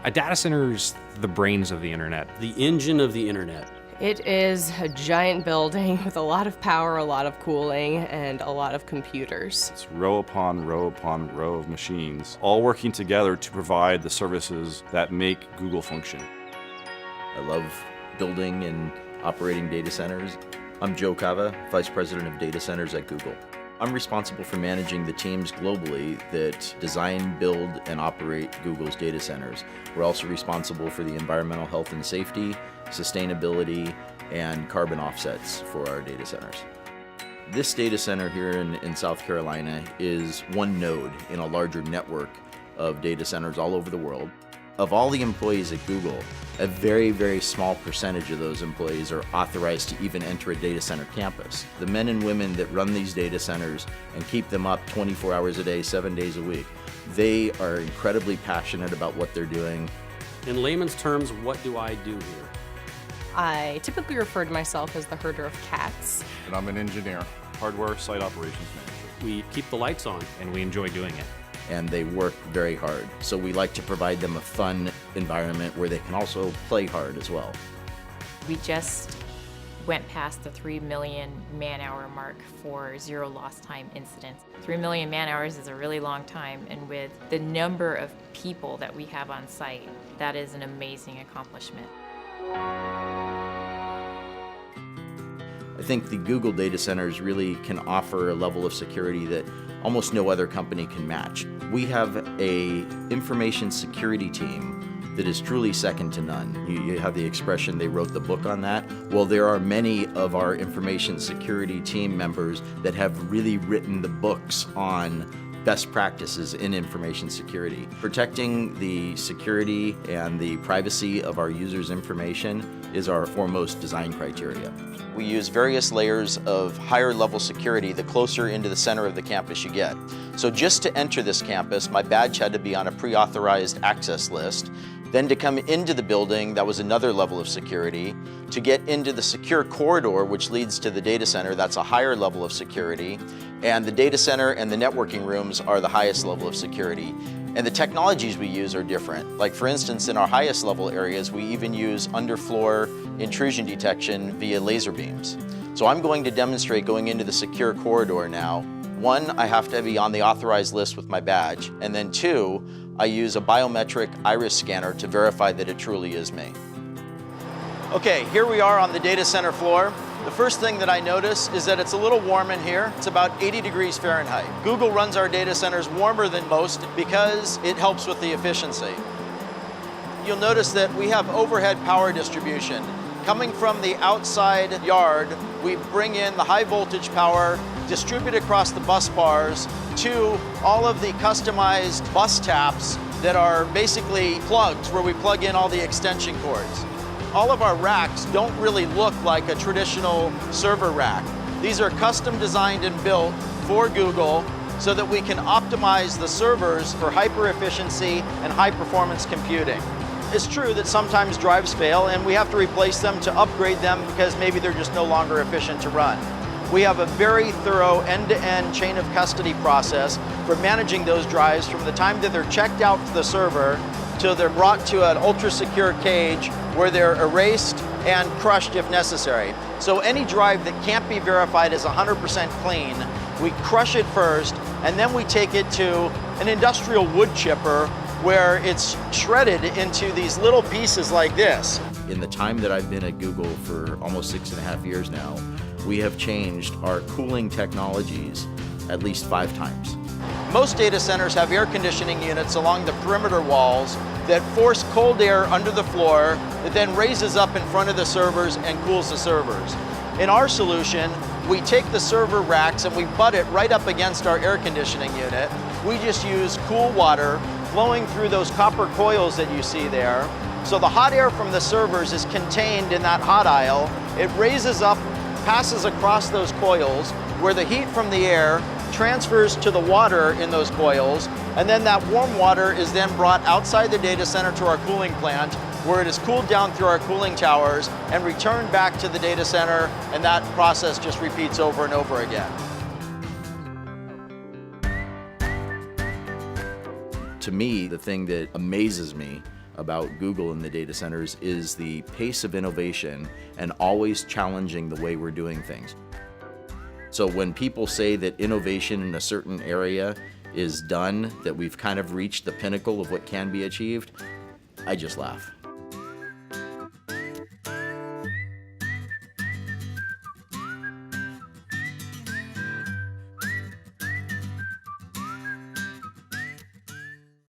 A data center's the brains of the internet. The engine of the internet. It is a giant building with a lot of power, a lot of cooling, and a lot of computers. It's row upon row upon row of machines, all working together to provide the services that make Google function. I love building and operating data centers. I'm Joe Cava, Vice President of Data Centers at Google. I'm responsible for managing the teams globally that design, build, and operate Google's data centers. We're also responsible for the environmental health and safety, sustainability, and carbon offsets for our data centers. This data center here in South Carolina is one node in a larger network of data centers all over the world. Of all the employees at Google, a very, very small percentage of those employees are authorized to even enter a data center campus. The men and women that run these data centers and keep them up 24 hours a day, 7 days a week, they are incredibly passionate about what they're doing. In layman's terms, what do I do here? I typically refer to myself as the herder of cats. And I'm an engineer, hardware site operations manager. We keep the lights on. And we enjoy doing it. And they work very hard. So we like to provide them a fun environment where they can also play hard as well. We just went past the 3 million man-hour mark for zero lost time incidents. 3 million man-hours is a really long time, and with the number of people that we have on site, that is an amazing accomplishment. I think the Google data centers really can offer a level of security that almost no other company can match. We have an information security team that is truly second to none. You have the expression, they wrote the book on that. Well, there are many of our information security team members that have really written the books on best practices in information security. Protecting the security and the privacy of our users' information is our foremost design criteria. We use various layers of higher level security the closer into the center of the campus you get. So just to enter this campus, my badge had to be on a pre-authorized access list. Then to come into the building, that was another level of security. To get into the secure corridor, which leads to the data center, that's a higher level of security. And the data center and the networking rooms are the highest level of security. And the technologies we use are different. Like for instance, in our highest level areas, we even use underfloor intrusion detection via laser beams. So I'm going to demonstrate going into the secure corridor now. One, I have to be on the authorized list with my badge. And then two, I use a biometric iris scanner to verify that it truly is me. Okay, here we are on the data center floor. The first thing that I notice is that it's a little warm in here. It's about 80 degrees Fahrenheit. Google runs our data centers warmer than most because it helps with the efficiency. You'll notice that we have overhead power distribution. Coming from the outside yard, we bring in the high voltage power, distribute across the bus bars to all of the customized bus taps that are basically plugs where we plug in all the extension cords. All of our racks don't really look like a traditional server rack. These are custom designed and built for Google so that we can optimize the servers for hyper efficiency and high performance computing. It's true that sometimes drives fail and we have to replace them to upgrade them because maybe they're just no longer efficient to run. We have a very thorough end-to-end chain of custody process for managing those drives from the time that they're checked out to the server till they're brought to an ultra-secure cage where they're erased and crushed if necessary. So any drive that can't be verified as 100% clean, we crush it first, and then we take it to an industrial wood chipper where it's shredded into these little pieces like this. In the time that I've been at Google for almost 6.5 years now, we have changed our cooling technologies at least 5 times. Most data centers have air conditioning units along the perimeter walls that force cold air under the floor that then raises up in front of the servers and cools the servers. In our solution, we take the server racks and we butt it right up against our air conditioning unit. We just use cool water flowing through those copper coils that you see there. So the hot air from the servers is contained in that hot aisle. It raises up, passes across those coils, where the heat from the air transfers to the water in those coils, and then that warm water is then brought outside the data center to our cooling plant, where it is cooled down through our cooling towers and returned back to the data center, and that process just repeats over and over again. To me, the thing that amazes me about Google in the data centers is the pace of innovation and always challenging the way we're doing things. So when people say that innovation in a certain area is done, that we've kind of reached the pinnacle of what can be achieved, I just laugh.